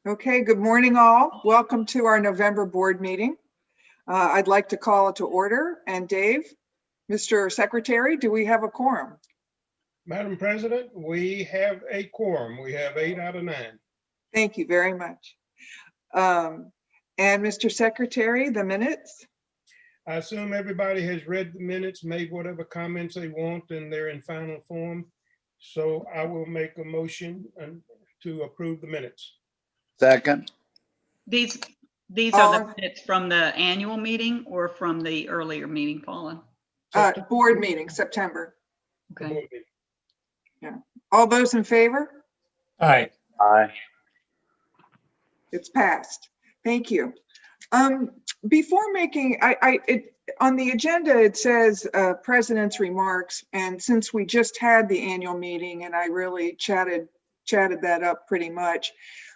Okay, good morning all. Welcome to our November board meeting. I'd like to call it to order. And Dave, Mr. Secretary, do we have a quorum? Madam President, we have a quorum. We have 8 out of 9. Thank you very much. And Mr. Secretary, the minutes? I assume everybody has read the minutes, made whatever comments they want, and they're in final form. So I will make a motion to approve the minutes. Second. These are the minutes from the annual meeting or from the earlier meeting, Paula? Board meeting, September. The Okay. board meeting. Yeah. All those in favor? Aye. Aye. It's passed. Thank you. Before making, on the agenda, it says President's remarks. And since we just had the annual meeting and I really chatted that up pretty much,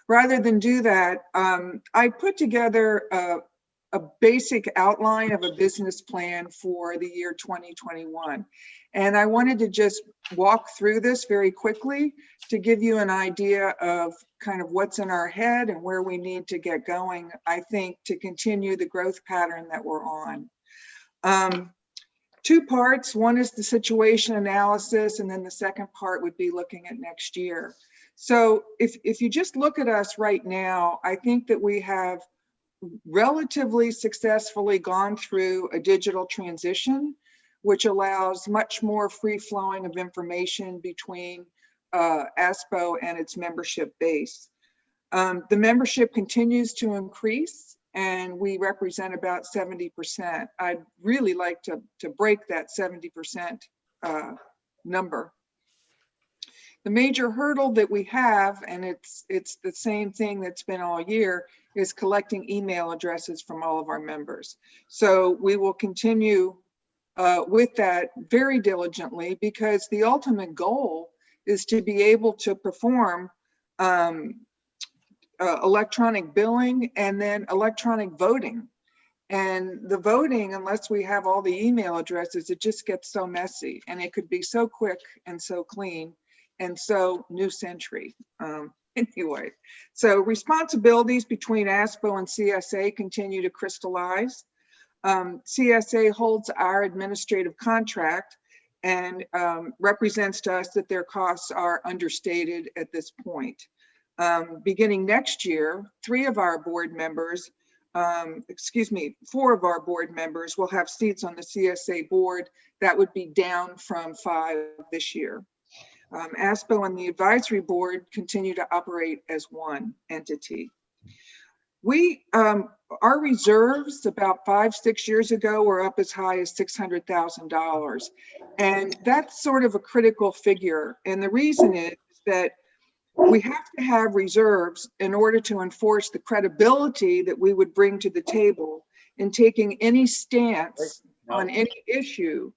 rather than do that, I put together a basic outline of a business plan for the year 2021. And I wanted to just walk through this very quickly to give you an idea of kind of what's in our head and where we need to get going, I think, to continue the growth pattern that we're on. Two parts. One is the situation analysis, and then the second part would be looking at next year. So if you just look at us right now, I think that we have relatively successfully gone through a digital transition, which allows much more free flowing of information between ASPPPO and its membership base. The membership continues to increase and we represent about 70%. I'd really like to break that 70% number. The major hurdle that we have, and it's the same thing that's been all year, is collecting email addresses from all of our members. So we will continue with that very diligently, because the ultimate goal is to be able to perform electronic billing and then electronic voting. And the voting, unless we have all the email addresses, it just gets so messy, and it could be so quick and so clean and so new century. Anyway, so responsibilities between ASPPPO and CSA continue to crystallize. CSA holds our administrative contract and represents to us that their costs are understated at this point. Beginning next year, 4 of our board members will have seats on the CSA board. That would be down from 5 this year. ASPPPO and the advisory board continue to operate as one entity. Our reserves about 5-6 years ago were up as high as $600,000. And that's sort of a critical figure. And the reason is that we have to have reserves in order to enforce the credibility that we would bring to the table in taking any stance on any issue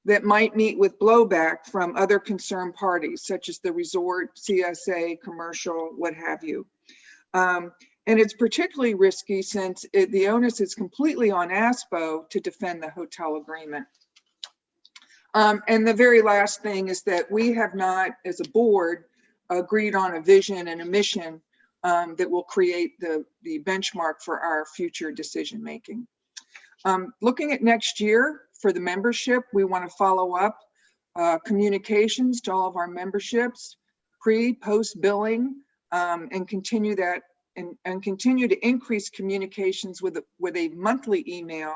that might meet with blowback from other concerned parties, such as the resort, CSA, commercial, what have you. And it's particularly risky since the onus is completely on ASPPPO to defend the hotel agreement. And the very last thing is that we have not, as a board, agreed on a vision and a mission that will create the benchmark for our future decision making. Looking at next year for the membership, we want to follow up communications to all of our memberships, post billing, and continue that and continue to increase communications with a monthly email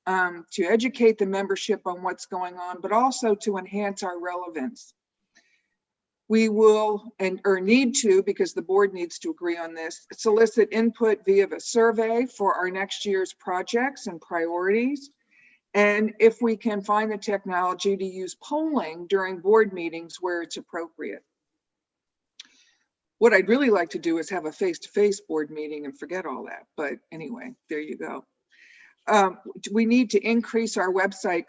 to educate the membership on what's going on, but also to enhance our relevance. We will, or need to, because the board needs to agree on this, solicit input via a survey for our next year's projects and priorities. And if we can find the technology to use polling during board meetings where it's appropriate. What I'd really like to do is have a face-to-face board meeting and forget all that. But anyway, there you go. We need to increase our website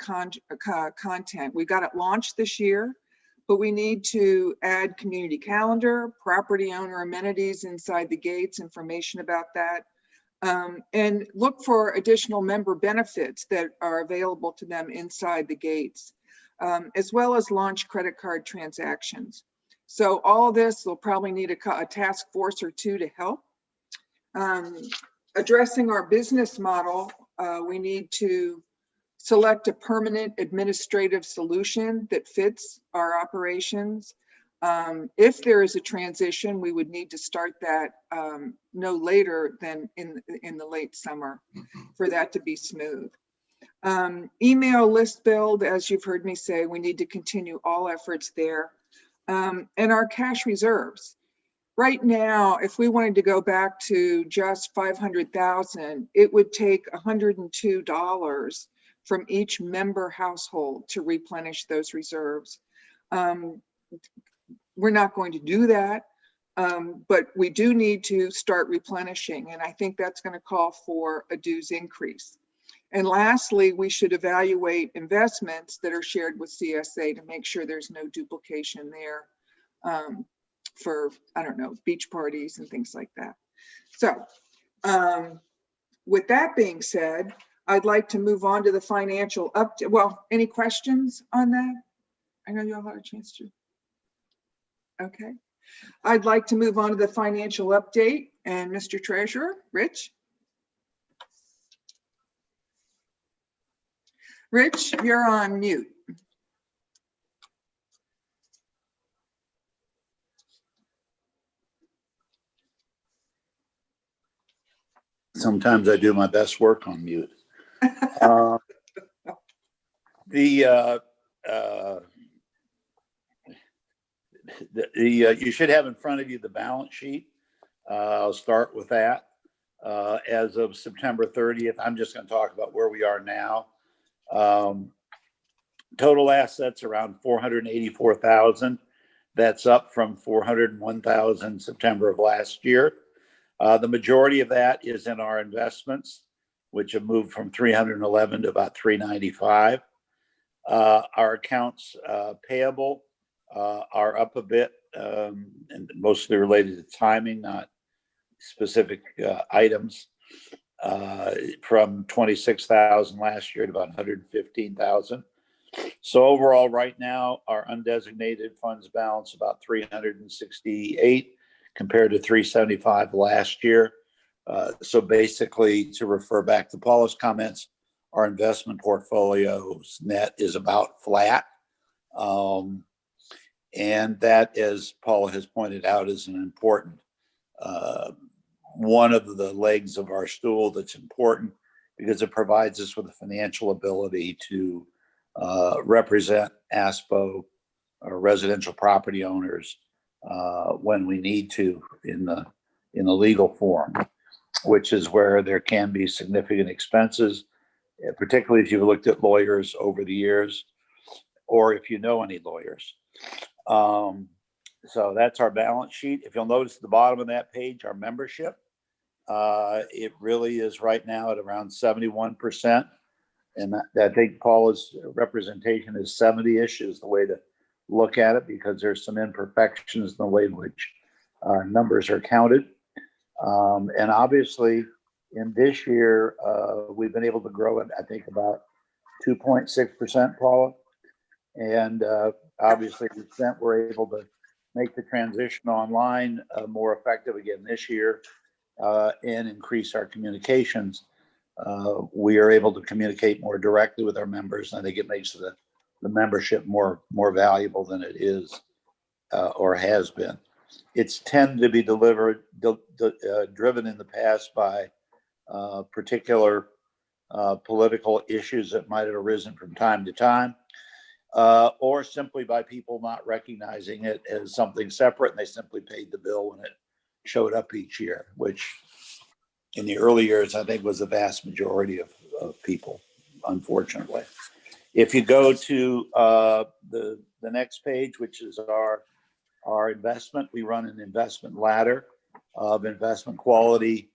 content. We got it launched this year, but we need to add community calendar, property owner amenities inside the gates, information about that, and look for additional member benefits that are available to them inside the gates, as well as launch credit card transactions. So all of this will probably need a task force or 2 to help. Addressing our business model, we need to select a permanent administrative solution that fits our operations. If there is a transition, we would need to start that no later than in the late summer for that to be smooth. Email list build, as you've heard me say, we need to continue all efforts there. And our cash reserves. Right now, if we wanted to go back to just 500,000, it would take $102 from each member household to replenish those reserves. We're not going to do that, but we do need to start replenishing, and I think that's going to call for a dues increase. And lastly, we should evaluate investments that are shared with CSA to make sure there's no duplication there for, I don't know, beach parties and things like that. So with that being said, I'd like to move on to the financial update. Well, any questions on that? I know you all had a chance to. Okay. I'd like to move on to the financial update, and Mr. Treasurer, Rich. Rich, you're on mute. Sometimes I do my best work on mute. You should have in front of you the balance sheet. I'll start with that. As of September 30th, I'm just going to talk about where we are now. Total assets around 484,000. That's up from 401,000 September of last year. The majority of that is in our investments, which have moved from 311 to about 395. Our accounts payable are up a bit, and mostly related to timing, not specific items, from 26,000 last year to about 115,000. So overall, right now, our undesignated funds balance about 368 compared to 375 last year. So basically, to refer back to Paula's comments, our investment portfolio's net is about flat. And that, as Paula has pointed out, is an important one of the legs of our stool that's important because it provides us with the financial ability to represent ASPPPO or residential property owners when we need to in the legal form, which is where there can be significant expenses, particularly if you've looked at lawyers over the years or if you know any lawyers. So that's our balance sheet. If you'll notice at the bottom of that page, our membership, it really is right now at around 71%. And I think Paula's representation is 70-ish is the way to look at it because there's some imperfections in the way in which numbers are counted. And obviously in this year, we've been able to grow it, I think about 2.6%, Paula. And obviously to the extent we're able to make the transition online more effective again this year and increase our communications, we are able to communicate more directly with our members. And I think it makes the membership more valuable than it is or has been. It's tended to be driven in the past by particular political issues that might have arisen from time to time, or simply by people not recognizing it as something separate, and they simply paid the bill when it showed up each year, which in the early years, I think was the vast majority of people, unfortunately. If you go to the next page, which is our investment, we run an investment ladder of investment quality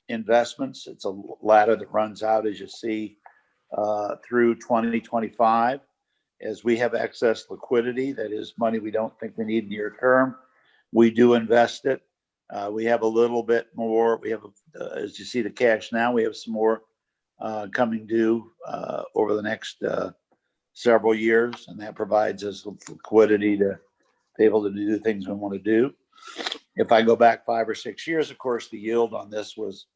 investments. It's a ladder that runs out, as you see, through 2025. As we have excess liquidity, that is money we don't think we need near term, we do invest it. We have a little bit more. We have, as you see the cash now, we have some more coming due over the next several years, and that provides us with liquidity to be able to do the things we want to do. If I go back 5 or 6 years, of course, the yield on this was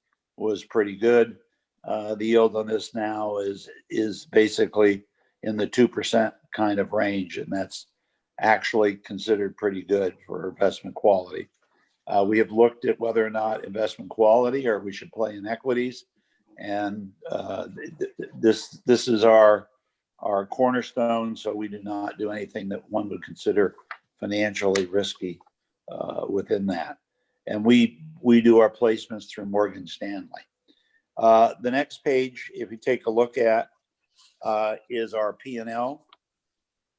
pretty good. The yield on this now is basically in the 2% kind of range, and that's actually considered pretty good for investment quality. We have looked at whether or not investment quality or we should play in equities, and this is our cornerstone. So we do not do anything that one would consider financially risky within that. And we do our placements through Morgan Stanley. The next page, if you take a look at, is our P&L.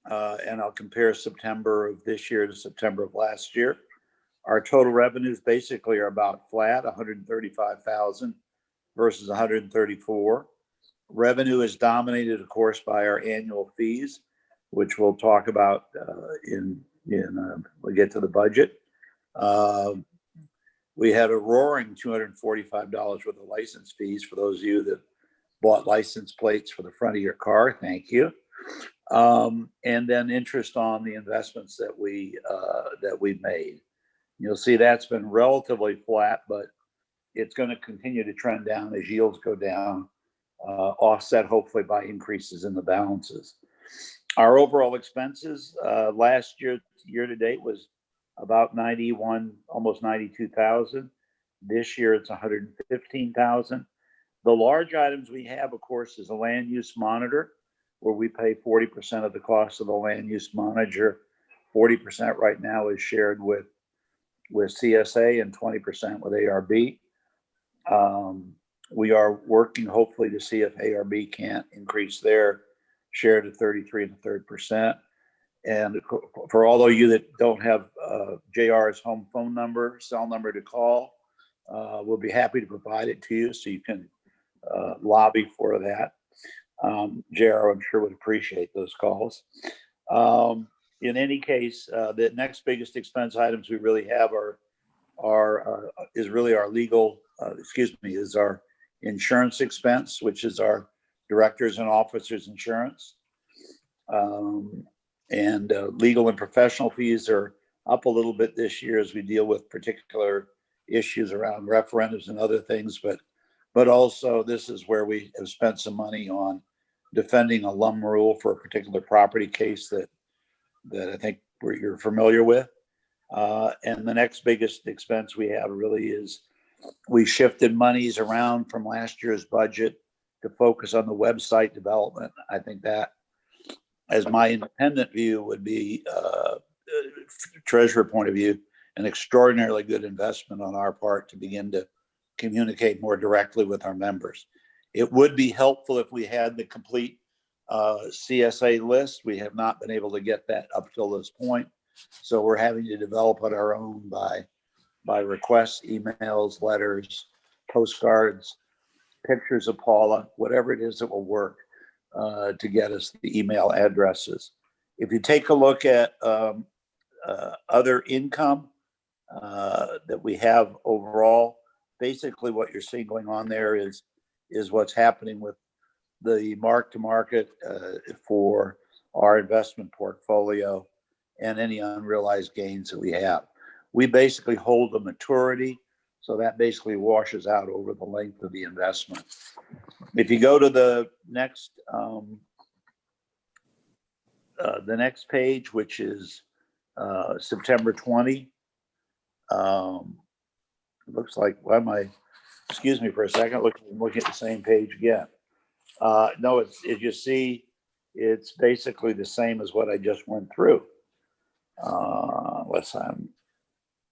And I'll compare September of this year to September of last year. Our total revenues basically are about flat, 135,000 versus 134. Revenue is dominated, of course, by our annual fees, which we'll talk about we get to the budget. We had a roaring $245 worth of license fees for those of you that bought license plates for the front of your car. Thank you. And then interest on the investments that we made. You'll see that's been relatively flat, but it's going to continue to trend down as yields go down, offset hopefully by increases in the balances. Our overall expenses last year to date was about 91, almost 92,000. This year it's 115,000. The large items we have, of course, is a land use monitor, where we pay 40% of the cost of the land use monitor. 40% right now is shared with CSA and 20% with ARB. We are working hopefully to see if ARB can't increase their share to 33 1/3%. And for all of you that don't have JR's home phone number, cell number to call, we'll be happy to provide it to you so you can lobby for that. JR, I'm sure, would appreciate those calls. In any case, the next biggest expense items we really have is really our legal, is our insurance expense, which is our directors and officers insurance. And legal and professional fees are up a little bit this year as we deal with particular issues around referendums and other things, but also this is where we have spent some money on defending a LUM rule for a particular property case that I think you're familiar with. And the next biggest expense we have really is we shifted monies around from last year's budget to focus on the website development. I think that, as my independent view would be, treasurer point of view, an extraordinarily good investment on our part to begin to communicate more directly with our members. It would be helpful if we had the complete CSA list. We have not been able to get that up till this point. So we're having to develop on our own by requests, emails, letters, postcards, pictures of Paula, whatever it is that will work to get us the email addresses. If you take a look at other income that we have overall, basically what you're seeing going on there is what's happening with the mark to market for our investment portfolio and any unrealized gains that we have. We basically hold a maturity, so that basically washes out over the length of the investment. If you go to the next page, which is September 20, it looks like, excuse me for a second, I'm looking at the same page again. No, as you see, it's basically the same as what I just went through.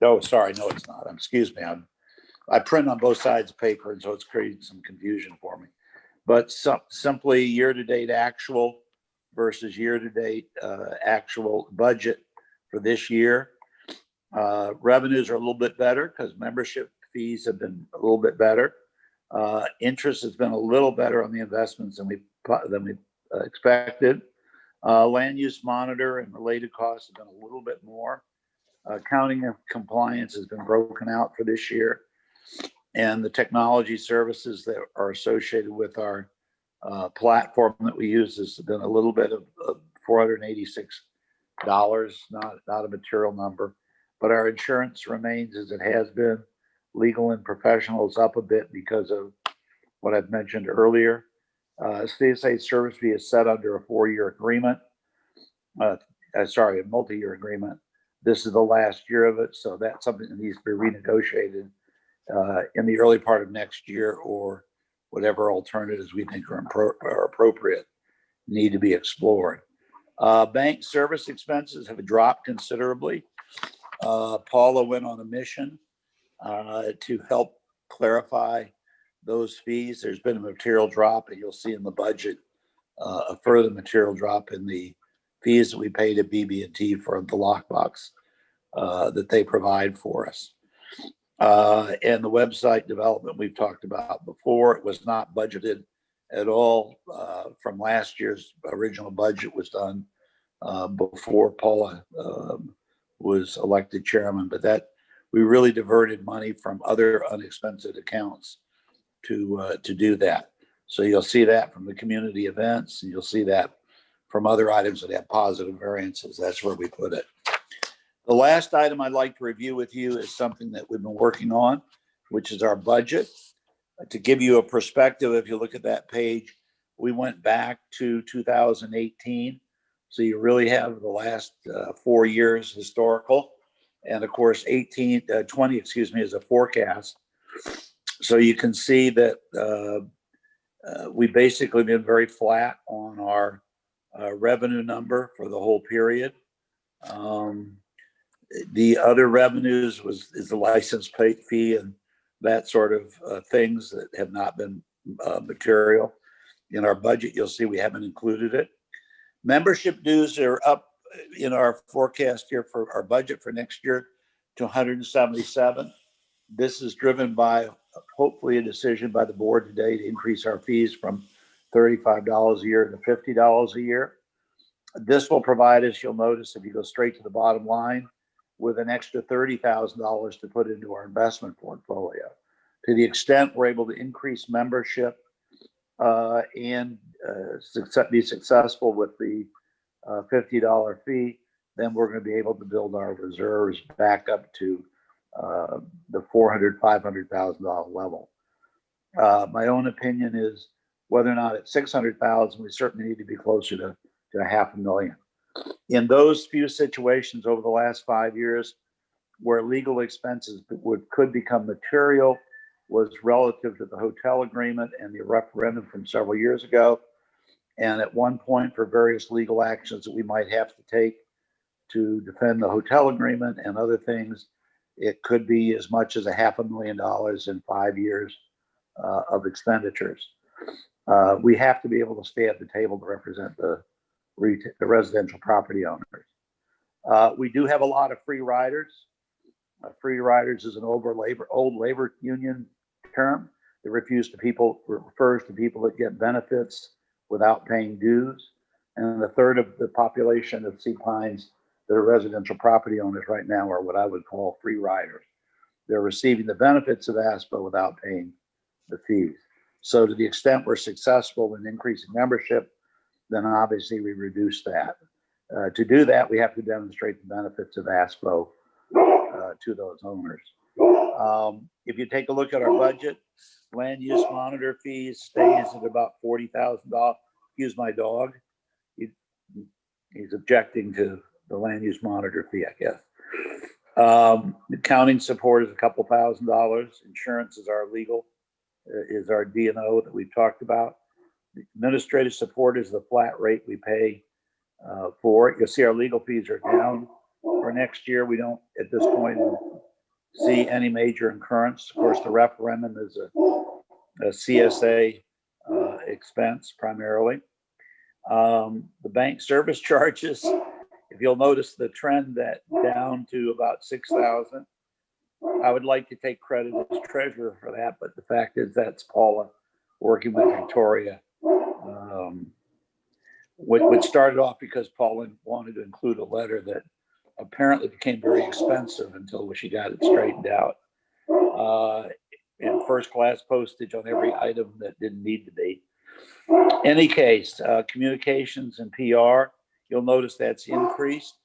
No, sorry, no, it's not. Excuse me. I print on both sides of paper, and so it's creating some confusion for me. But simply year-to-date actual versus year-to-date actual budget for this year. Revenues are a little bit better because membership fees have been a little bit better. Interest has been a little better on the investments than we expected. Land use monitor and related costs have been a little bit more. Accounting and compliance has been broken out for this year. And the technology services that are associated with our platform that we use has been a little bit of $486, not a material number. but our insurance remains as it has been. Legal and professional is up a bit because of what I've mentioned earlier. CSA service fee is set under a 4-year agreement. A multi-year agreement. This is the last year of it, so that's something that needs to be renegotiated in the early part of next year, or whatever alternatives we think are appropriate need to be explored. Bank service expenses have dropped considerably. Paula went on a mission to help clarify those fees. There's been a material drop, and you'll see in the budget a further material drop in the fees that we pay to BB&T for the lockbox that they provide for us. And the website development we've talked about before, it was not budgeted at all from last year's original budget was done before Paula was elected chairman, but that we really diverted money from other unexpended accounts to do that. So you'll see that from the community events, and you'll see that from other items that have positive variances. That's where we put it. The last item I'd like to review with you is something that we've been working on, which is our budget. To give you a perspective, if you look at that page, we went back to 2018. So you really have the last 4 years historical. And of course, 20, is a forecast. So you can see that we basically been very flat on our revenue number for the whole period. The other revenues is the license plate fee and that sort of things that have not been material. In our budget, you'll see we haven't included it. Membership dues are up in our forecast here for our budget for next year to 177. This is driven by hopefully a decision by the board today to increase our fees from $35 a year to $50 a year. This will provide us, you'll notice if you go straight to the bottom line, with an extra $30,000 to put into our investment portfolio. To the extent we're able to increase membership and be successful with the $50 fee, then we're going to be able to build our reserves back up to the $400,000, $500,000 level. My own opinion is whether or not at $600,000, we certainly need to be closer to $500,000. In those few situations over the last 5 years where legal expenses could become material was relative to the hotel agreement and the referendum from several years ago. And at one point for various legal actions that we might have to take to defend the hotel agreement and other things, it could be as much as $500,000 in 5 years of expenditures. We have to be able to stay at the table to represent the residential property owners. We do have a lot of free riders. Free riders is an old labor union term that refers to people that get benefits without paying dues. And a third of the population of Sea Pines that are residential property owners right now are what I would call free riders. They're receiving the benefits of ASPPPO without paying the fees. So to the extent we're successful in increasing membership, then obviously we reduce that. To do that, we have to demonstrate the benefits of ASPPPO to those owners. If you take a look at our budget, land use monitor fees stays at about $40,000. Excuse my dog. He's objecting to the land use monitor fee, I guess. Accounting support is a couple $1,000. Insurance is our legal, is our D&O that we've talked about. Administrative support is the flat rate we pay for it. You'll see our legal fees are down for next year. We don't, at this point, see any major incurrence. Of course, the referendum is a CSA expense primarily. The bank service charges, if you'll notice the trend that down to about 6,000. I would like to take credit as treasurer for that, but the fact is that's Paula working with Victoria. What started off because Paula wanted to include a letter that apparently became very expensive until she got it straightened out. And first class postage on every item that didn't need to be. Any case, communications and PR, you'll notice that's increased.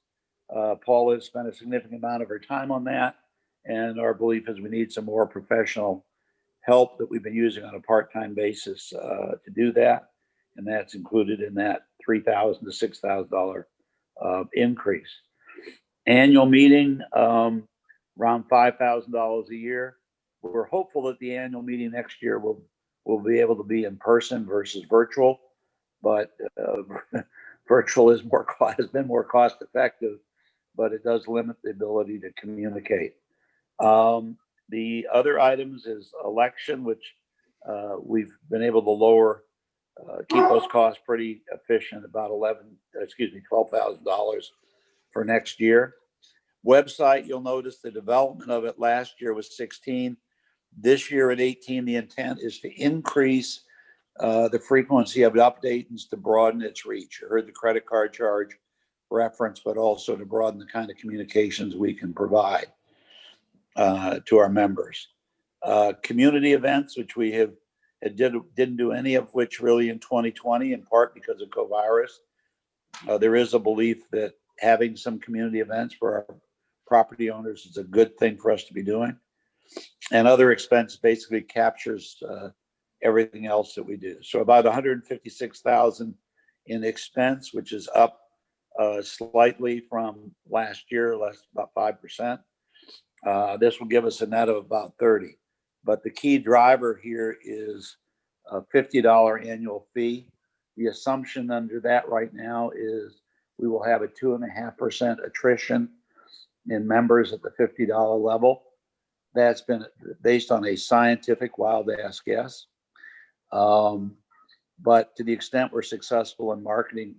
Paula has spent a significant amount of her time on that. And our belief is we need some more professional help that we've been using on a part-time basis to do that. And that's included in that $3,000 to $6,000 increase. Annual meeting, around $5,000 a year. We're hopeful that the annual meeting next year will be able to be in person versus virtual, but virtual has been more cost effective, but it does limit the ability to communicate. The other items is election, which we've been able to lower, keep those costs pretty efficient, about $12,000 for next year. Website, you'll notice the development of it last year was 16. This year at 18, the intent is to increase the frequency of updates to broaden its reach. You heard the credit card charge reference, but also to broaden the kind of communications we can provide to our members. Community events, which we didn't do any of which really in 2020, in part because of COVID. There is a belief that having some community events for our property owners is a good thing for us to be doing. And other expense basically captures everything else that we do. So about 156,000 in expense, which is up slightly from last year, less about 5%. This will give us a net of about 30. But the key driver here is a $50 annual fee. The assumption under that right now is we will have a 2.5% attrition in members at the $50 level. That's been based on a scientific wild ass guess. But to the extent we're successful in marketing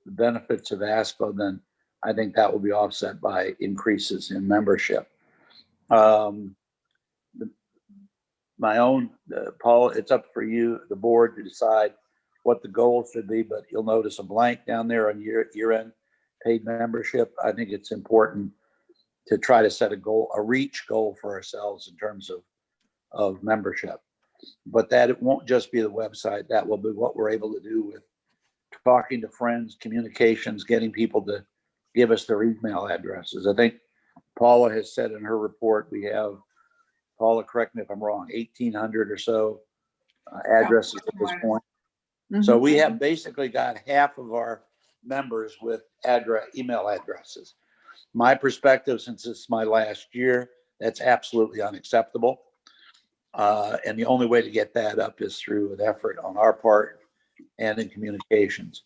the benefits of ASPO, then I think that will be offset by increases in membership. My own, Paul, it's up for you, the board, to decide what the goal should be, but you'll notice a blank down there on year-end paid membership. I think it's important to try to set a reach goal for ourselves in terms of membership. But that it won't just be the website. That will be what we're able to do with talking to friends, communications, getting people to give us their email addresses. I think Paula has said in her report, we have, Paula, correct me if I'm wrong, 1,800 or so addresses at this point. Mm-hmm. So we have basically got half of our members with email addresses. My perspective, since it's my last year, that's absolutely unacceptable. And the only way to get that up is through an effort on our part and in communications.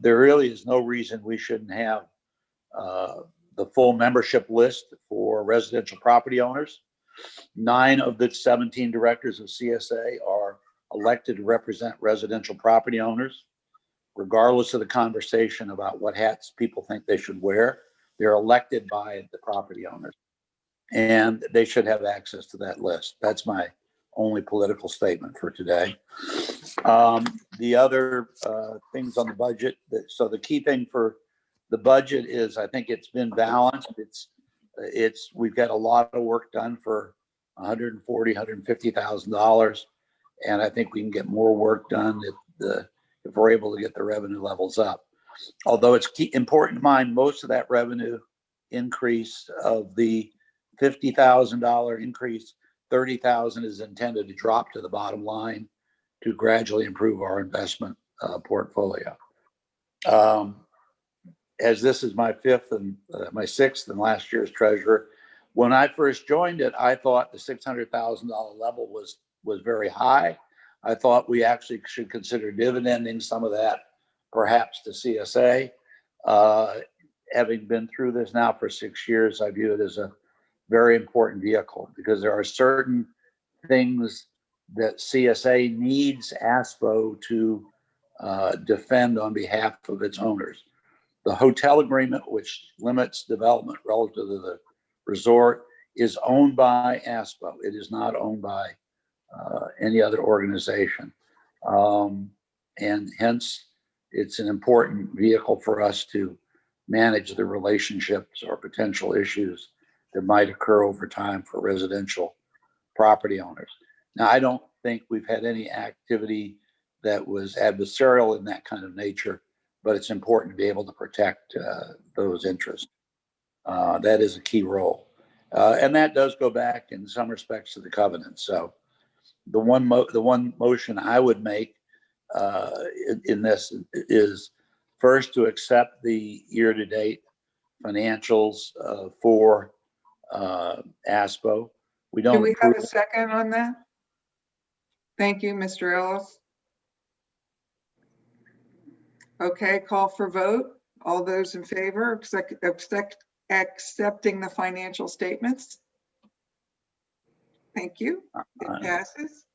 There really is no reason we shouldn't have the full membership list for residential property owners. 9 of the 17 directors of CSA are elected to represent residential property owners, regardless of the conversation about what hats people think they should wear. They're elected by the property owners, and they should have access to that list. That's my only political statement for today. The other things on the budget, so the key thing for the budget is I think it's been balanced. We've got a lot of work done for $140,000, $150,000, and I think we can get more work done if we're able to get the revenue levels up. Although it's important to mind, most of that revenue increase of the $50,000 increase, $30,000 is intended to drop to the bottom line to gradually improve our investment portfolio. As this is my 5th and my 6th and last year's treasurer, when I first joined it, I thought the $600,000 level was very high. I thought we actually should consider dividending some of that, perhaps to CSA. Having been through this now for 6 years, I view it as a very important vehicle because there are certain things that CSA needs ASPO to defend on behalf of its owners. The hotel agreement, which limits development relative to the resort, is owned by ASPO. It is not owned by any other organization. And hence, it's an important vehicle for us to manage the relationships or potential issues that might occur over time for residential property owners. Now, I don't think we've had any activity that was adversarial in that kind of nature but it's important to be able to protect those interests. That is a key role. And that does go back in some respects to the covenant. So the one motion I would make in this is first to accept the year-to-date financials for ASPO. We Do don't we have approve. a second on that? Thank you, Mr. Ellis. Okay, call for vote. All those in favor of accepting the financial statements? Thank you. It passes.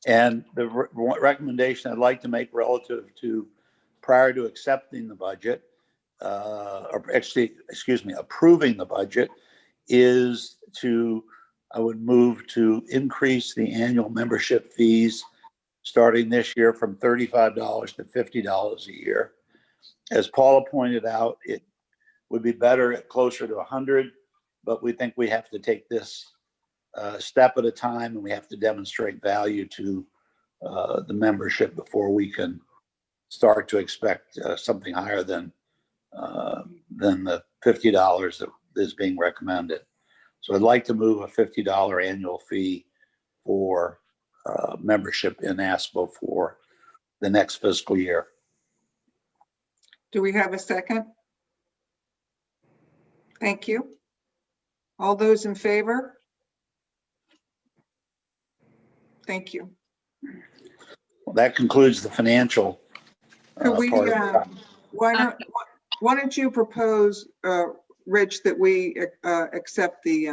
And the recommendation I'd like to make relative to prior to accepting the budget, or actually, excuse me, approving the budget, is I would move to increase the annual membership fees starting this year from $35 to $50 a year. As Paula pointed out, it would be better at closer to 100, but we think we have to take this step at a time, and we have to demonstrate value to the membership before we can start to expect something higher than the $50 that is being recommended. So I'd like to move a $50 annual fee for membership in ASPO for the next fiscal year. Do we have a second? Thank you. All those in favor? Thank you. Well, that concludes the financial Could we, part of the why don't you propose, Rich, that we accept the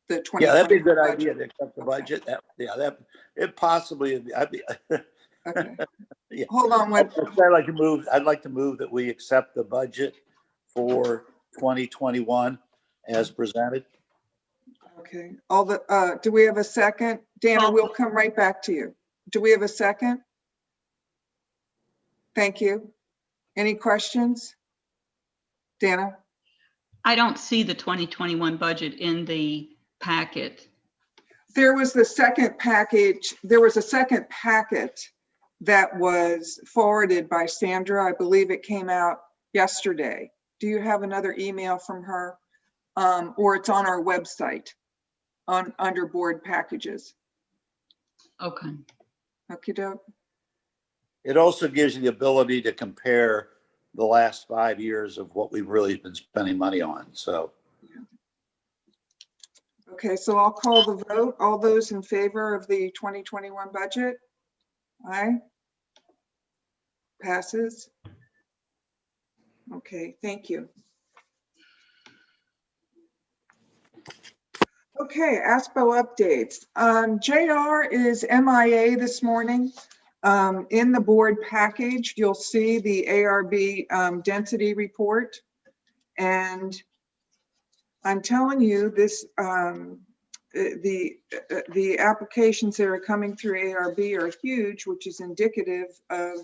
2020? Yeah, that'd be a good budget? idea to accept the budget. It possibly, Okay. yeah. Hold on one. I'd like to move that we accept the budget for 2021 as presented. Okay. Do we have a second? Dana, we'll come right back to you. Do we have a second? Thank you. Any questions? Dana? I don't see the 2021 budget in the packet. There was the second package. There was a second packet that was forwarded by Sandra. I believe it came out yesterday. Do you have another email from her? Or it's on our website under board packages. Okay. Okey doke. It also gives you the ability to compare the last 5 years of what we've really been spending money on. So. Okay, so I'll call the vote. All those in favor of the 2021 budget? Aye. Passes. Okay, thank you. Okay, ASPO updates. JR is MIA this morning. In the board package, you'll see the ARB density report. And I'm telling you, this the applications that are coming through ARB are huge, which is indicative of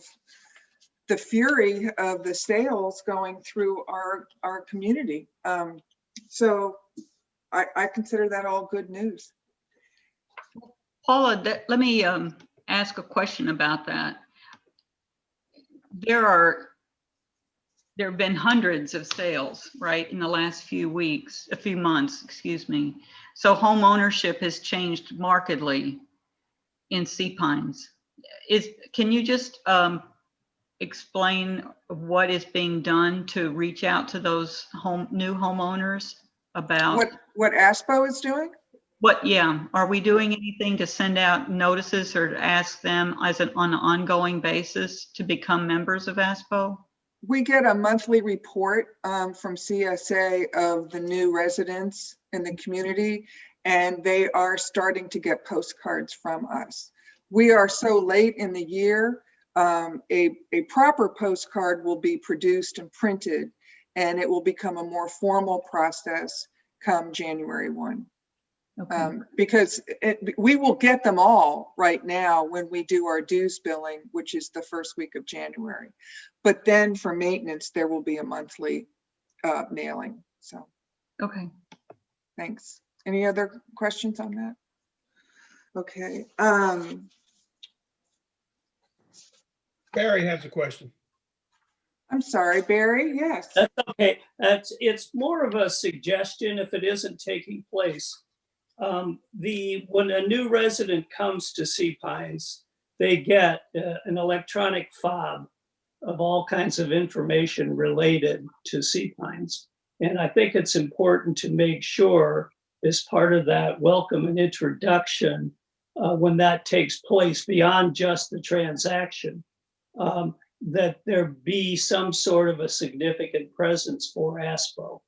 the fury of the sales going through our community. So I consider that all good news. Paula, let me ask a question about that. There have been hundreds of sales, right, in the last few months, excuse me. So home ownership has changed markedly in Sea Pines. Can you just explain what is being done to reach out to those new homeowners about what ASPO is doing? Are we doing anything to send out notices or to ask them on an ongoing basis to become members of ASPO? We get a monthly report from CSA of the new residents in the community, and they are starting to get postcards from us. We are so late in the year, a proper postcard will be produced and printed, and it will become a more formal process come January 1. Okay. Because we will get them all right now when we do our dues billing, which is the first week of January. But then for maintenance, there will be a monthly mailing. So, okay. Thanks. Any other questions on that? Okay. Barry has a question. I'm sorry, Barry, yes. That's okay. It's more of a suggestion if it isn't taking place. When a new resident comes to Sea Pines, they get an electronic fob of all kinds of information related to Sea Pines. And I think it's important to make sure as part of that welcome and introduction, when that takes place beyond just the transaction, that there be some sort of a significant presence for ASPO,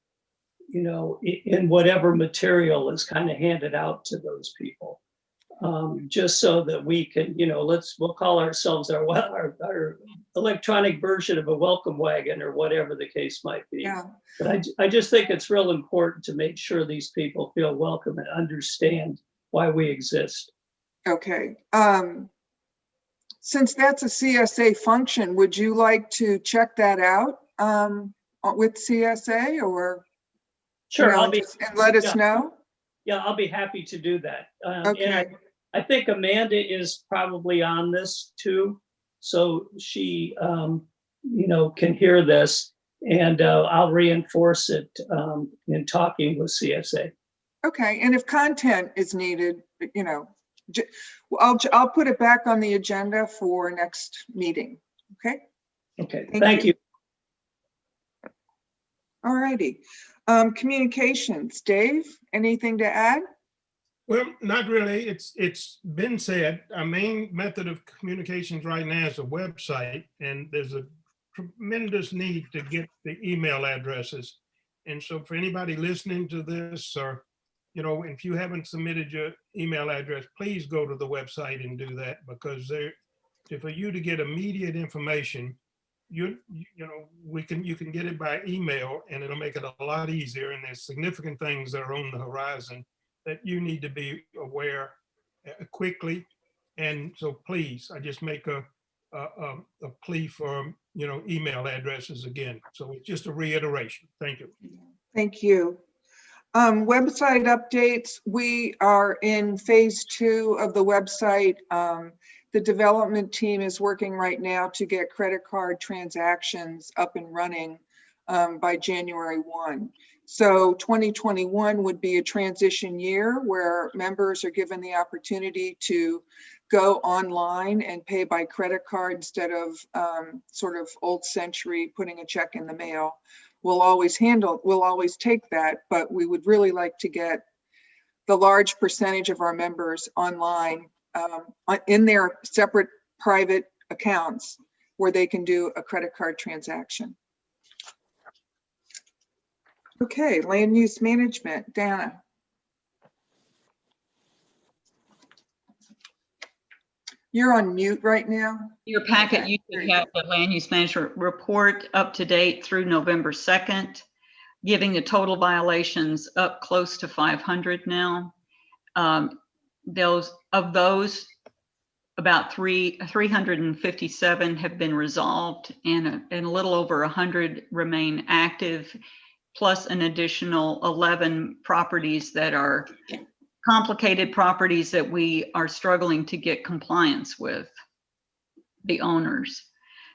you know, in whatever material is kind of handed out to those people. Just so that we can, you know, we'll call ourselves our electronic version of a welcome wagon or whatever the case might be. Yeah. But I just think it's real important to make sure these people feel welcome and understand why we exist. Okay. Since that's a CSA function, would you like to check that out with CSA, or Sure, and let us know? Yeah, I'll be happy to do that. Okay. And I think Amanda is probably on this too, so she, you know, can hear this, and I'll reinforce it in talking with CSA. Okay, and if content is needed, you know, I'll put it back on the agenda for next meeting. Okay. Okay. Thank you. All righty. Communications, Dave, anything to add? Well, not really. It's been said. Our main method of communications right now is a website, and there's a tremendous need to get the email addresses. And so for anybody listening to this, or, you know, if you haven't submitted your email address, please go to the website and do that, because for you to get immediate information, you know, you can get it by email, and it'll make it a lot easier. And there's significant things that are on the horizon that you need to be aware quickly. And so please, I just make a plea for, you know, email addresses again. So it's just a reiteration. Thank you. Thank you. Website updates. We are in phase 2 of the website. The development team is working right now to get credit card transactions up and running by January 1. So 2021 would be a transition year where members are given the opportunity to go online and pay by credit card instead of sort of old century putting a check in the mail. We'll always take that, but we would really like to get the large percentage of our members online in their separate private accounts where they can do a credit card transaction. Okay, land use management, Dana. You're on mute right now. Your packet, Okay, you there should you have the land use management report up to date through November 2nd, giving the total violations up close to 500 now. Those about 357 have been resolved, and a little over 100 remain active, plus an additional 11 properties that are complicated properties that we are struggling to get compliance with the owners.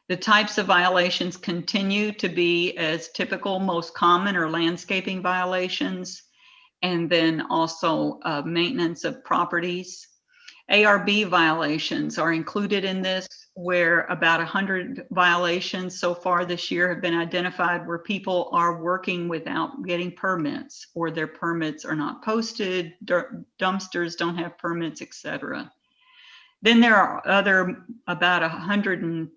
The types of violations continue to be as typical. Most common are landscaping violations, and then also maintenance of properties. ARB violations are included in this, where about 100 violations so far this year have been identified where people are working without getting permits, or their permits are not posted, dumpsters don't have permits, etc. Then there are other about 100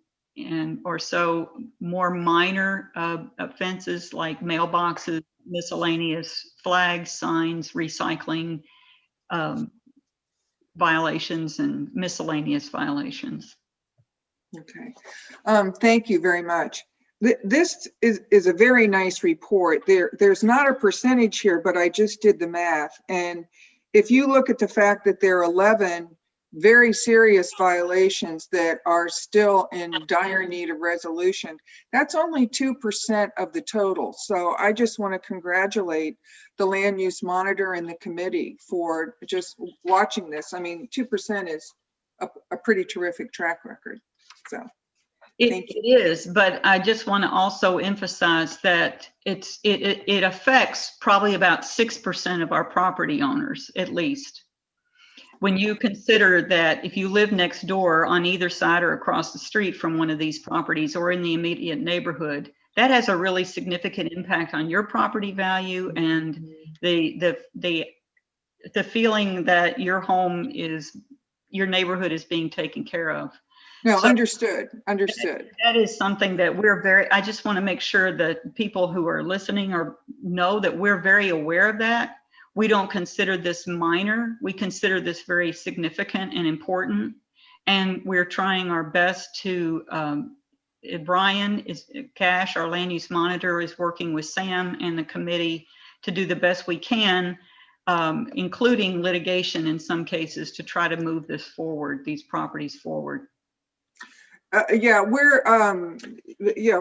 or so more minor offenses like mailboxes, miscellaneous flags, signs, recycling violations, and miscellaneous violations. Okay, thank you very much. This is a very nice report. There's not a percentage here, but I just did the math. And if you look at the fact that there are 11 very serious violations that are still in dire need of resolution, that's only 2% of the total. So I just want to congratulate the land use monitor and the committee for just watching this. I mean, 2% is a pretty terrific track record. So Thank you. It is, but I just want to also emphasize that it affects probably about 6% of our property owners, at least. When you consider that if you live next door on either side or across the street from one of these properties or in the immediate neighborhood, that has a really significant impact on your property value and the feeling that your neighborhood is being taken care of. No, So- understood. That is something that I just want to make sure that people who are listening know that we're very aware of that. We don't consider this minor. We consider this very significant and important. And we're trying our best to, Brian Cash, our land use monitor, is working with Sam and the committee to do the best we can, including litigation in some cases, to try to move this forward, these properties forward. Yeah, we're,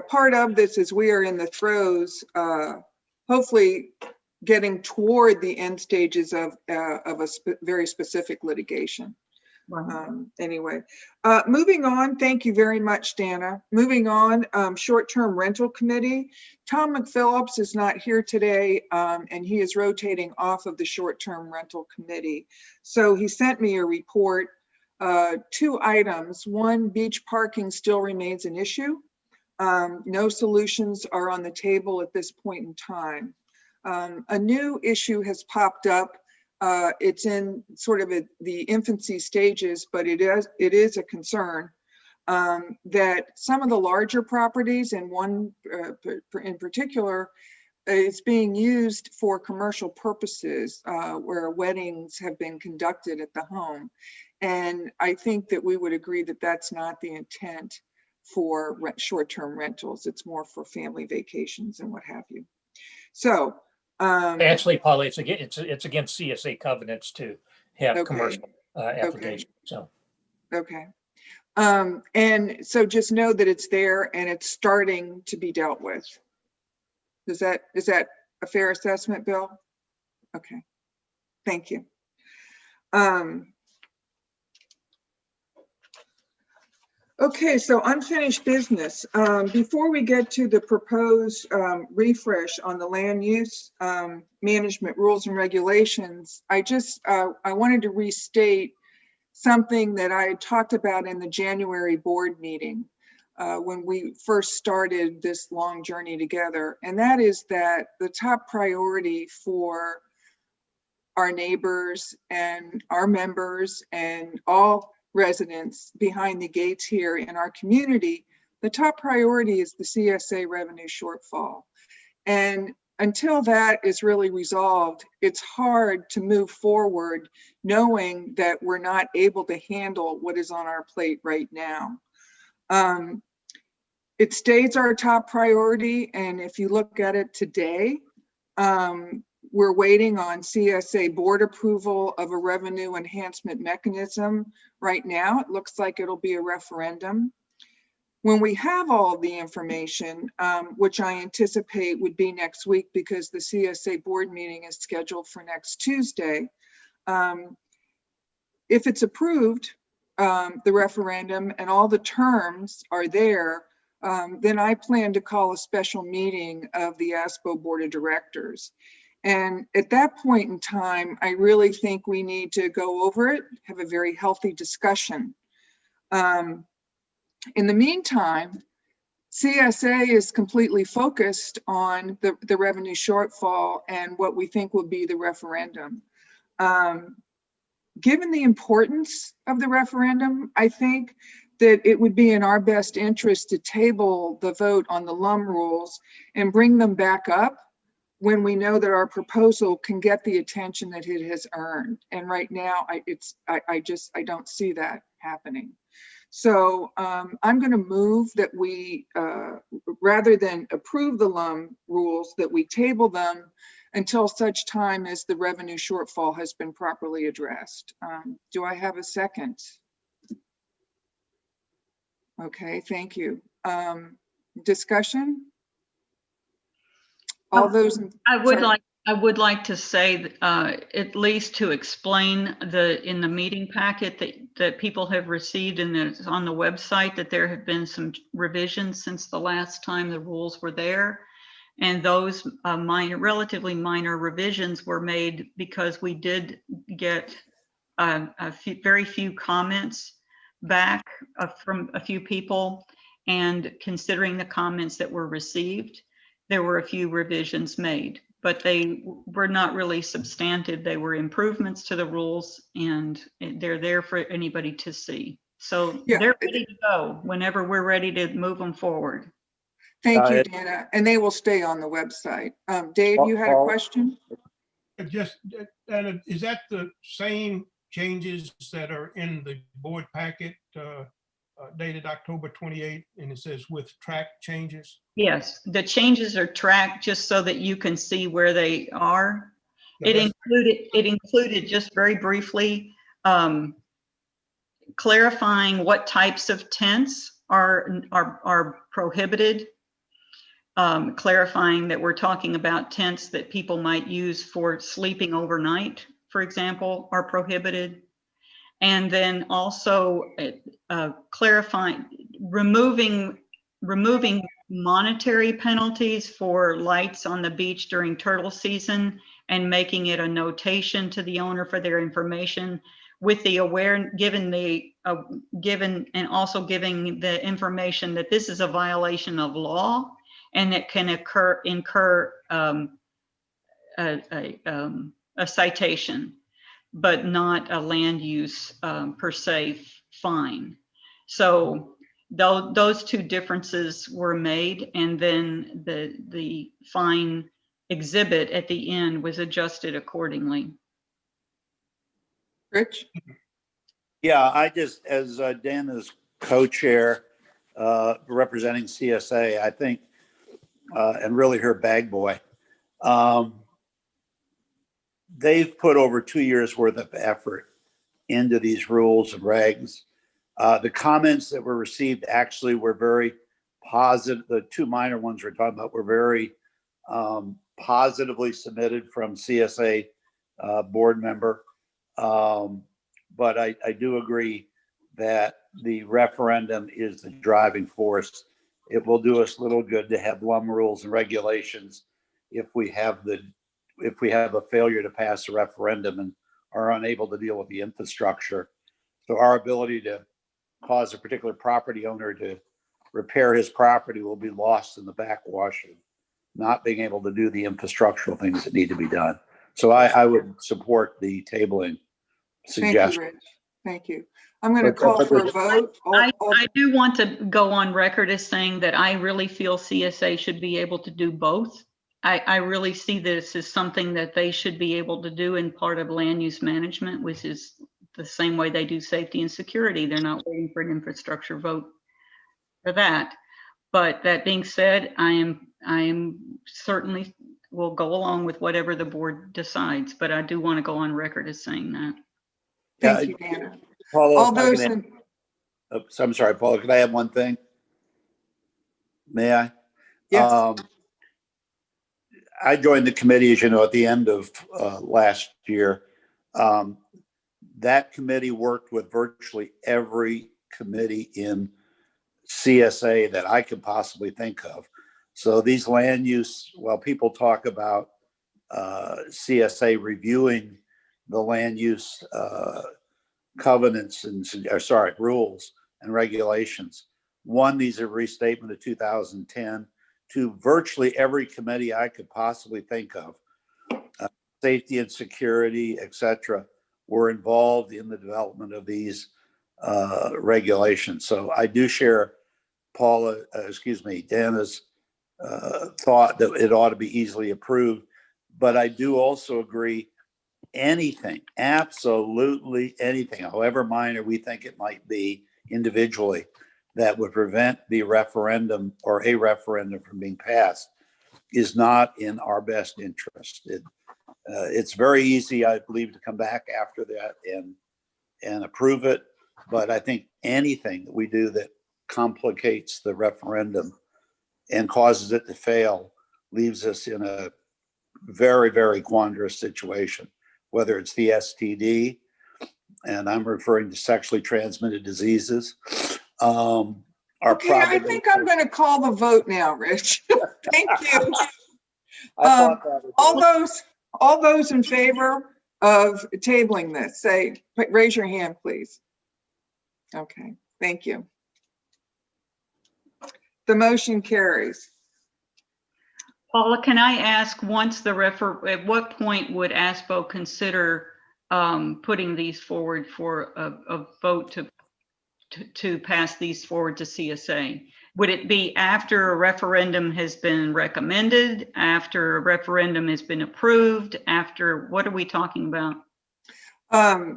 part of this is we are in the throes, hopefully getting toward the end stages of a very specific litigation. Right. Anyway, moving on, thank you very much, Dana. Moving on, short-term rental committee. Tom McPhillips is not here today, and he is rotating off of the short-term rental committee. So he sent me a report. 2 items. One, beach parking still remains an issue. No solutions are on the table at this point in time. A new issue has popped up. It's in sort of the infancy stages, but it is a concern that some of the larger properties, and one in particular, is being used for commercial purposes where weddings have been conducted at the home. And I think that we would agree that that's not the intent for short-term rentals. It's more for family vacations and what have you. So actually, Paula, it's against CSA covenants to have Okay. commercial applications. So okay. And so just know that it's there and it's starting to be dealt with. Is that a fair assessment, Bill? Okay, thank you. Okay, so unfinished business. Before we get to the proposed refresh on the land use management rules and regulations, I wanted to restate something that I had talked about in the January board meeting when we first started this long journey together. And that is that the top priority for our neighbors and our members and all residents behind the gates here in our community, the top priority is the CSA revenue shortfall. And until that is really resolved, it's hard to move forward knowing that we're not able to handle what is on our plate right now. It stays our top priority, and if you look at it today, we're waiting on CSA board approval of a revenue enhancement mechanism. Right now, it looks like it'll be a referendum. When we have all of the information, which I anticipate would be next week because the CSA board meeting is scheduled for next Tuesday, if it's approved, the referendum and all the terms are there, then I plan to call a special meeting of the ASPPPO Board of Directors. And at that point in time, I really think we need to go over it, have a very healthy discussion. In the meantime, CSA is completely focused on the revenue shortfall and what we think will be the referendum. Given the importance of the referendum, I think that it would be in our best interest to table the vote on the LUM rules and bring them back up when we know that our proposal can get the attention that it has earned. And right now, I don't see that happening. So I'm going to move that we, rather than approve the LUM rules, that we table them until such time as the revenue shortfall has been properly addressed. Do I have a second? Okay, thank you. Discussion? All those. I would like I would like to say, at least to explain in the meeting packet that people have received and it's on the website, that there have been some revisions since the last time the rules were there. And those relatively minor revisions were made because we did get very few comments back from a few people. And considering the comments that were received, there were a few revisions made, but they were not really substantive. They were improvements to the rules, and they're there for anybody to see. So Yeah. they're ready to go whenever we're ready to move them forward. Thank you, it- Dana. And they will stay on the website. Dave, you had a Paul? question? Just, and is that the same changes that are in the board packet dated October 28th, and it says with track changes? Yes, the changes are tracked just so that you can see where they are. No, It included just very briefly, clarifying what types of tents are prohibited. Clarifying that we're talking about tents that people might use for sleeping overnight, for example, are prohibited. And then also clarifying, removing monetary penalties for lights on the beach during turtle season and making it a notation to the owner for their information, with the given and also giving the information that this is a violation of law and it can incur a citation, but not a land use per se fine. So those two differences were made, and then the fine exhibit at the end was adjusted accordingly. Rich? Yeah, I just, as Dana's co-chair representing CSA, I think, and really her bag boy, they've put over 2 years worth of effort into these rules and regs. The comments that were received actually were very positive. The two minor ones we're talking about were very positively submitted from CSA board member. But I do agree that the referendum is the driving force. It will do us little good to have LUM rules and regulations if we have a failure to pass a referendum and are unable to deal with the infrastructure. So our ability to cause a particular property owner to repair his property will be lost in the backwash of not being able to do the infrastructural things that need to be done. So I would support the tabling Thank you, suggestion. Rich. Thank you. I'm going to call for a vote. I do want to go on record as saying that I really feel CSA should be able to do both. I really see this as something that they should be able to do in part of land use management, which is the same way they do safety and security. They're not waiting for an infrastructure vote for that. But that being said, I am certainly will go along with whatever the board decides, but I do want to go on record as saying that. Thank you, Dana. Paula, All those in, so I'm sorry, Paula, can I have one thing? May I? yes, I joined the committee, as you know, at the end of last year. That committee worked with virtually every committee in CSA that I could possibly think of. So these land use, while people talk about CSA reviewing the land use covenants and, rules and regulations. One, these are restatement of 2010. To virtually every committee I could possibly think of, safety and security, et cetera, were involved in the development of these regulations. So I do share Dana's thought that it ought to be easily approved. But I do also agree, anything, absolutely anything, however minor we think it might be individually, that would prevent the referendum or a referendum from being passed is not in our best interest. It's very easy, I believe, to come back after that and approve it. But I think anything that we do that complicates the referendum and causes it to fail leaves us in a very, very quandrous situation, whether it's the STD, and I'm referring to sexually transmitted diseases. Are Okay, I probably. think I'm going to call the vote now, Rich. Thank you. I thought that was- All those in favor of tabling this, raise your hand, please. Okay, thank you. The motion carries. Paula, can I ask, once the at what point would ASPPPO consider putting these forward for a vote to pass these forward to CSA? Would it be after a referendum has been recommended, after a referendum has been approved, after, what are we talking about? I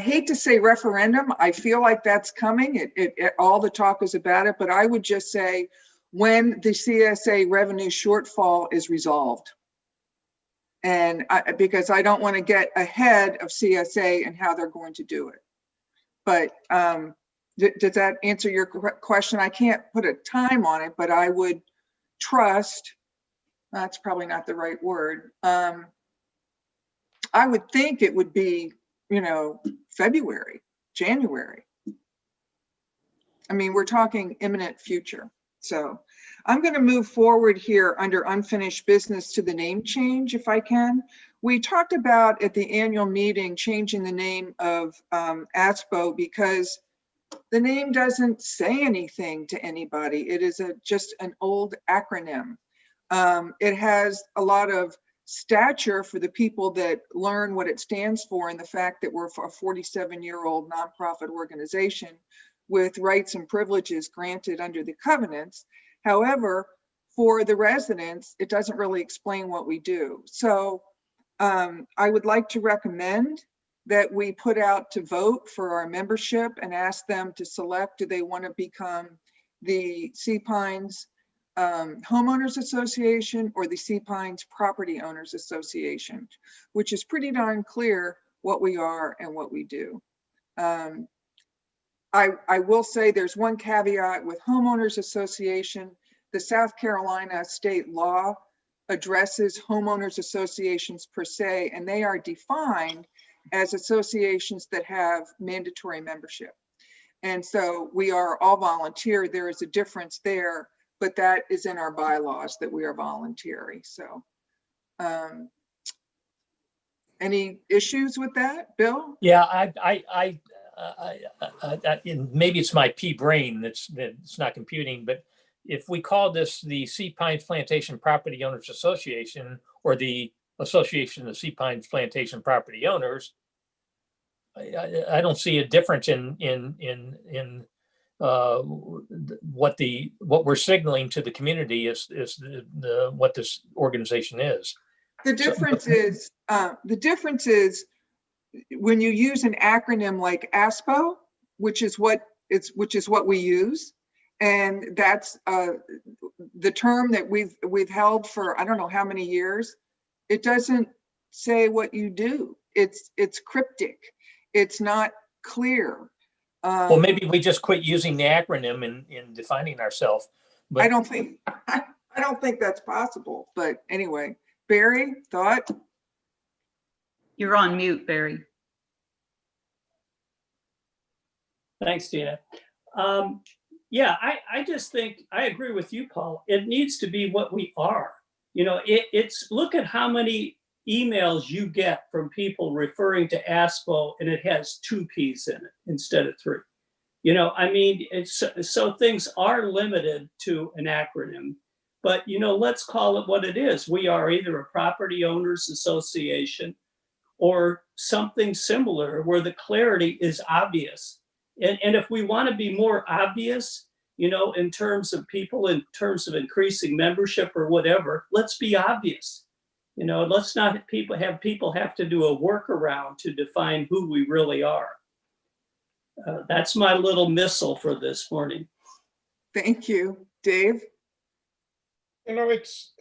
hate to say referendum. I feel like that's coming. All the talk is about it, but I would just say when the CSA revenue shortfall is resolved. And because I don't want to get ahead of CSA and how they're going to do it. But does that answer your question? I can't put a time on it, but I would trust, that's probably not the right word. I would think it would be, February, January. I mean, we're talking imminent future. So I'm going to move forward here under unfinished business to the name change, if I can. We talked about at the annual meeting changing the name of ASPPPO because the name doesn't say anything to anybody. It is just an old acronym. It has a lot of stature for the people that learn what it stands for, and the fact that we're a 47-year-old nonprofit organization with rights and privileges granted under the covenants. However, for the residents, it doesn't really explain what we do. So I would like to recommend that we put out to vote for our membership and ask them to select, do they want to become the Sea Pines Homeowners Association or the Sea Pines Property Owners Association, which is pretty darn clear what we are and what we do. I will say there's one caveat with homeowners association. The South Carolina state law addresses homeowners associations per se, and they are defined as associations that have mandatory membership. And so we are all volunteer. There is a difference there, but that is in our bylaws that we are voluntary. So any issues with that, Bill? Yeah, maybe it's my pea brain that's not computing, but if we call this the Sea Pines Plantation Property Owners Association or the Association of Sea Pines Plantation Property Owners, I don't see a difference in what we're signaling to the community is what this organization is. The difference is when you use an acronym like ASPPPO, which is what we use, and that's the term that we've held for I don't know how many years. It doesn't say what you do. It's cryptic. It's not clear. Well, maybe we just quit using the acronym in defining ourselves. I don't think that's possible. But anyway, Barry, thought? You're on mute, Barry. Thanks, Tina. Yeah, I just think I agree with you, Paul. It needs to be what we are. It's look at how many emails you get from people referring to ASPPPO, and it has 2 P's in it instead of 3. I mean, so things are limited to an acronym, but let's call it what it is. We are either a property owners association or something similar where the clarity is obvious. And if we want to be more obvious, in terms of people, in terms of increasing membership or whatever, let's be obvious. Let's not have people have to do a workaround to define who we really are. That's my little missile for this morning. Thank you. Dave? It's,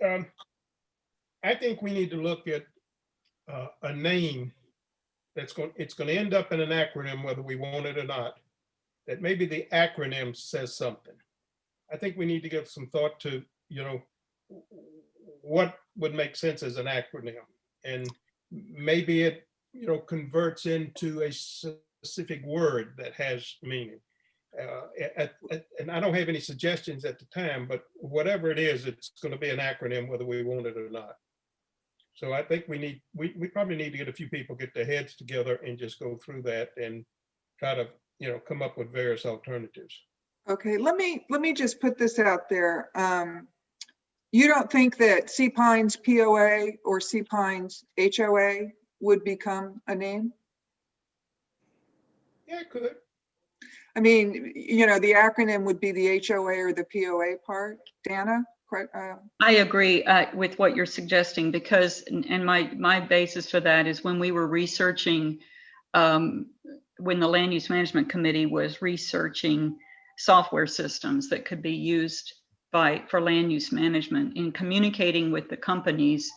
I think we need to look at a name it's going to end up in an acronym, whether we want it or not, that maybe the acronym says something. I think we need to give some thought to, what would make sense as an acronym. And maybe it, converts into a specific word that has meaning. And I don't have any suggestions at the time, but whatever it is, it's going to be an acronym whether we want it or not. So I think we probably need to get a few people, get their heads together and just go through that and try to, come up with various alternatives. Okay, let me just put this out there. You don't think that Sea Pines POA or Sea Pines HOA would become a name? Yeah, it could. I mean, the acronym would be the HOA or the POA part. Dana? I agree with what you're suggesting, because, and my basis for that is when we were researching, when the Land Use Management Committee was researching software systems that could be used for land use management, in communicating with the companies,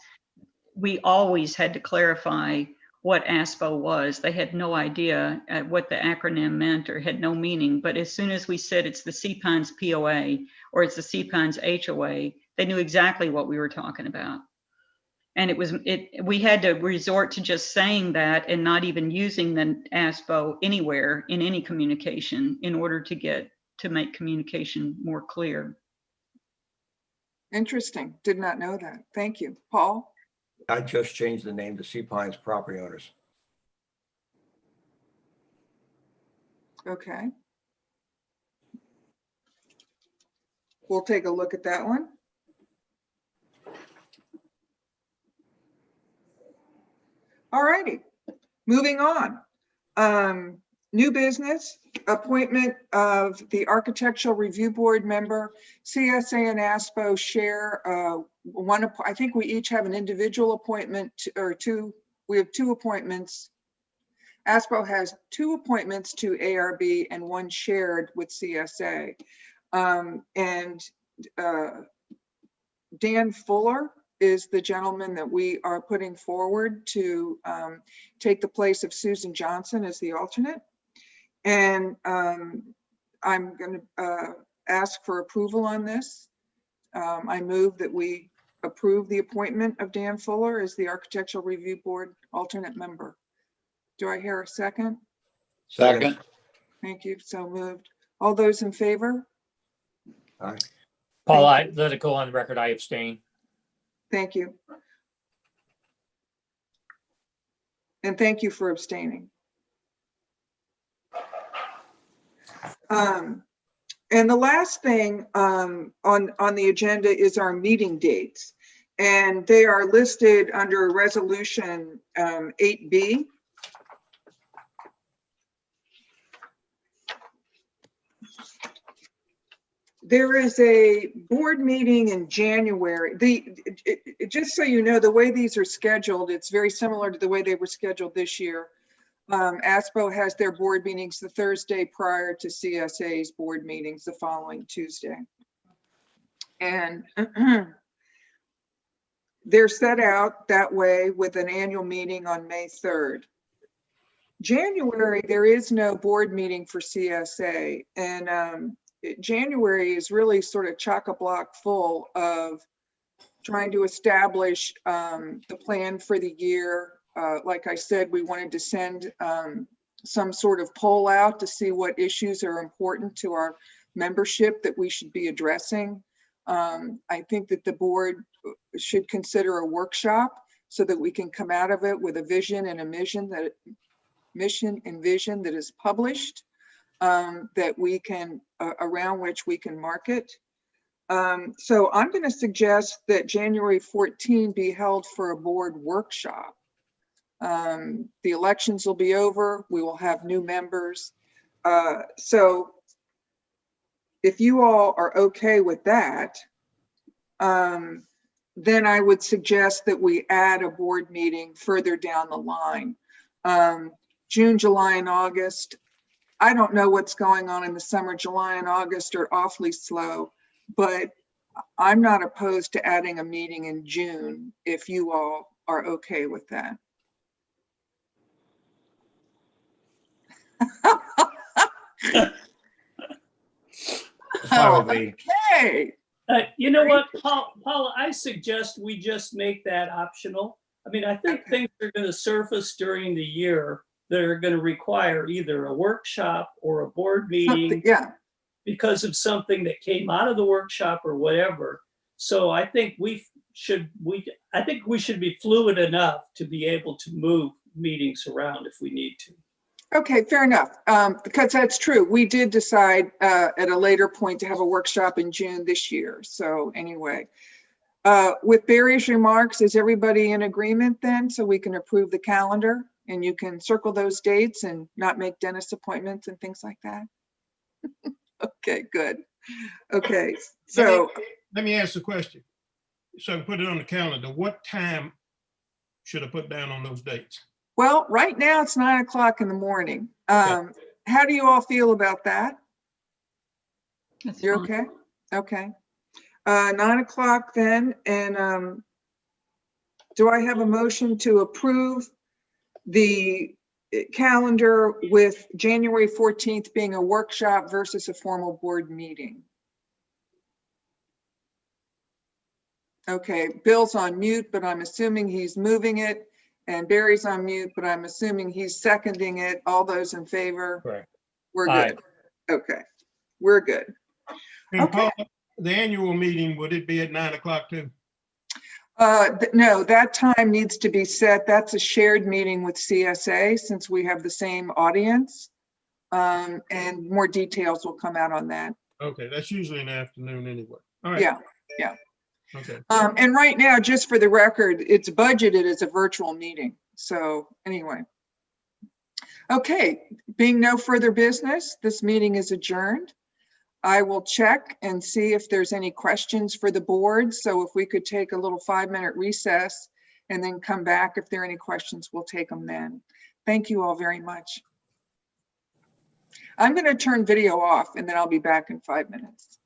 we always had to clarify what ASPPPO was. They had no idea what the acronym meant or had no meaning. But as soon as we said it's the Sea Pines POA or it's the Sea Pines HOA, they knew exactly what we were talking about. And we had to resort to just saying that and not even using the ASPPPO anywhere in any communication in order to make communication more clear. Interesting. Did not know that. Thank you. Paul? I just changed the name to Sea Pines Property Owners. Okay. We'll take a look at that one. All righty, moving on. New business, appointment of the Architectural Review Board member. CSA and ASPPPO share one. I think we each have an individual appointment, or two. We have two appointments. ASPPPO has two appointments to ARB and one shared with CSA. Dan Fuller is the gentleman that we are putting forward to take the place of Susan Johnson as the alternate. And I'm going to ask for approval on this. I move that we approve the appointment of Dan Fuller as the Architectural Review Board alternate member. Do I hear a second? Second. Thank you. So moved. All those in favor? Aye. Paul, Thank let it go on record, I abstain. Thank you. And thank you for abstaining. And the last thing on the agenda is our meeting dates. And they are listed under Resolution 8B. There is a board meeting in January. Just so you know, the way these are scheduled, it's very similar to the way they were scheduled this year. ASPPPO has their board meetings the Thursday prior to CSA's board meetings the following Tuesday. And they're set out that way with an annual meeting on May 3rd. January, there is no board meeting for CSA. And January is really sort of chock-a-block full of trying to establish the plan for the year. Like I said, we wanted to send some sort of poll out to see what issues are important to our membership that we should be addressing. I think that the board should consider a workshop so that we can come out of it with a vision and a mission and vision that is published, that we can, around which we can market. So I'm going to suggest that January 14 be held for a board workshop. The elections will be over. We will have new members. So if you all are okay with that, then I would suggest that we add a board meeting further down the line. June, July, and August. I don't know what's going on in the summer. July and August are awfully slow, but I'm not opposed to adding a meeting in June if you all are okay with that. It's fine with me. Okay. You know what, Paula, I suggest we just make that optional. I mean, I think things are going to surface during the year that are going to require either a workshop or a board meeting Yeah, because of something that came out of the workshop or whatever. So I think we should be fluid enough to be able to move meetings around if we need to. okay, fair enough. Because that's true. We did decide at a later point to have a workshop in June this year. So anyway, with Barry's remarks, is everybody in agreement then? So we can approve the calendar and you can circle those dates and not make dentist appointments and things like that? Okay, good. Okay, so Let me ask the question. So put it on the calendar. What time should I put down on those dates? well, right now it's 9 o'clock in the morning. How do you all feel about that? That's You're fine. okay? Okay. 9 o'clock then, and do I have a motion to approve the calendar with January 14th being a workshop versus a formal board meeting? Okay, Bill's on mute, but I'm assuming he's moving it. And Barry's on mute, but I'm assuming he's seconding it. All those in favor? Correct. We're Aye. good. Okay, we're good. And Okay. Paul, the annual meeting, would it be at 9 o'clock too? No, that time needs to be set. That's a shared meeting with CSA since we have the same audience. And more details will come out on that. Okay, that's usually in the afternoon anyway. All right. Yeah, yeah. Okay. And right now, just for the record, it's budgeted as a virtual meeting. So anyway. Okay, being no further business, this meeting is adjourned. I will check and see if there's any questions for the board. So if we could take a little 5-minute recess and then come back. If there are any questions, we'll take them then. Thank you all very much. I'm going to turn video off and then I'll be back in 5 minutes.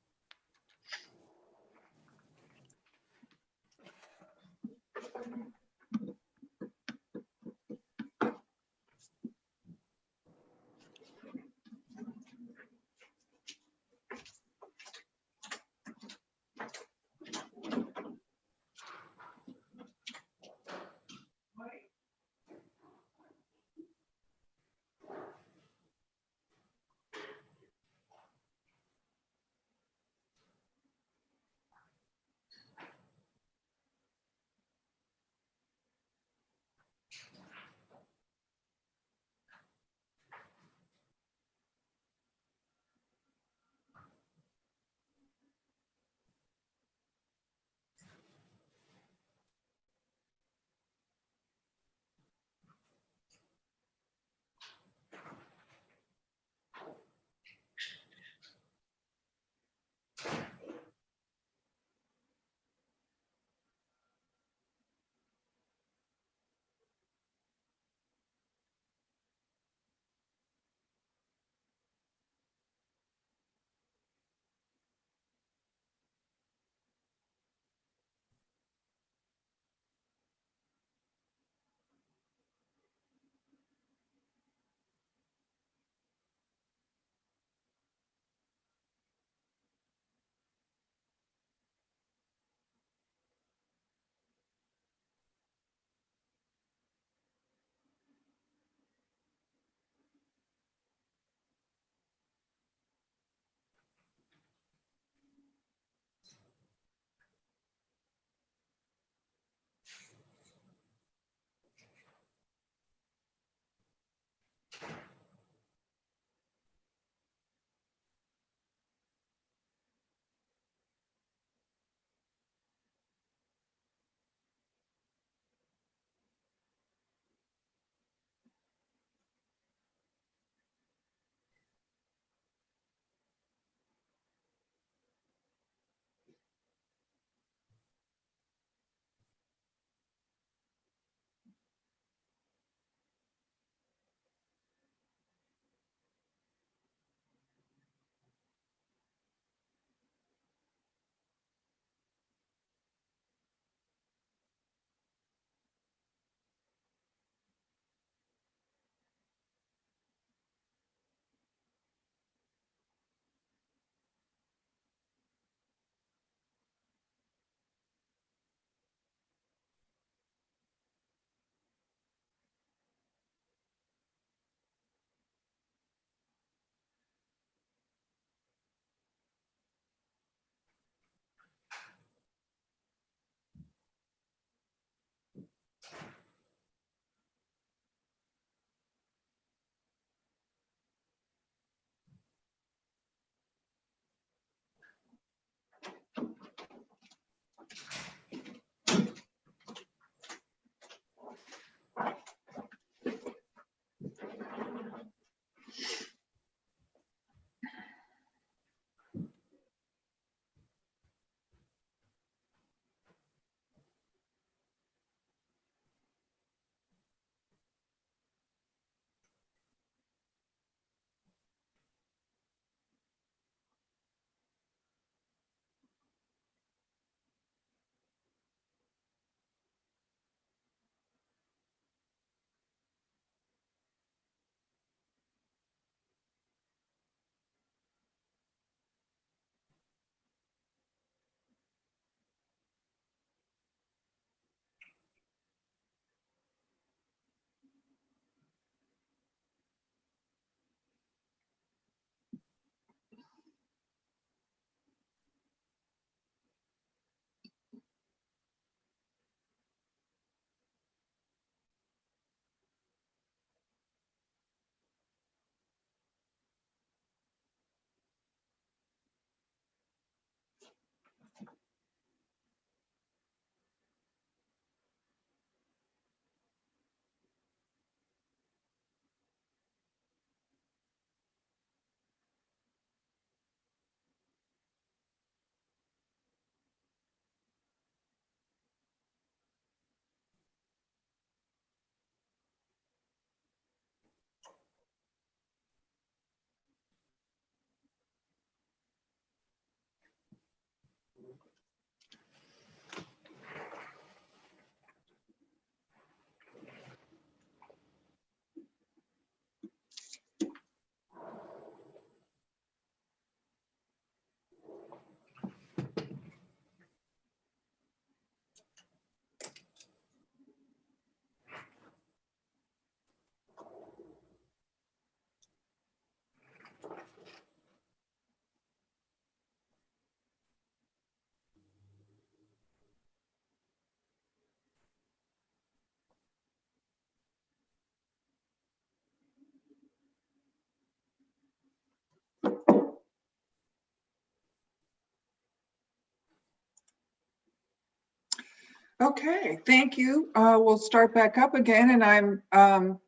Okay, thank you. We'll start back up again, and I'm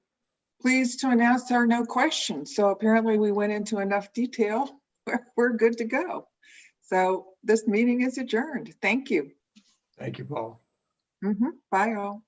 pleased to announce there are no questions. So apparently we went into enough detail. We're good to go. So this meeting is adjourned. Thank you. Thank you, Paul. Bye all.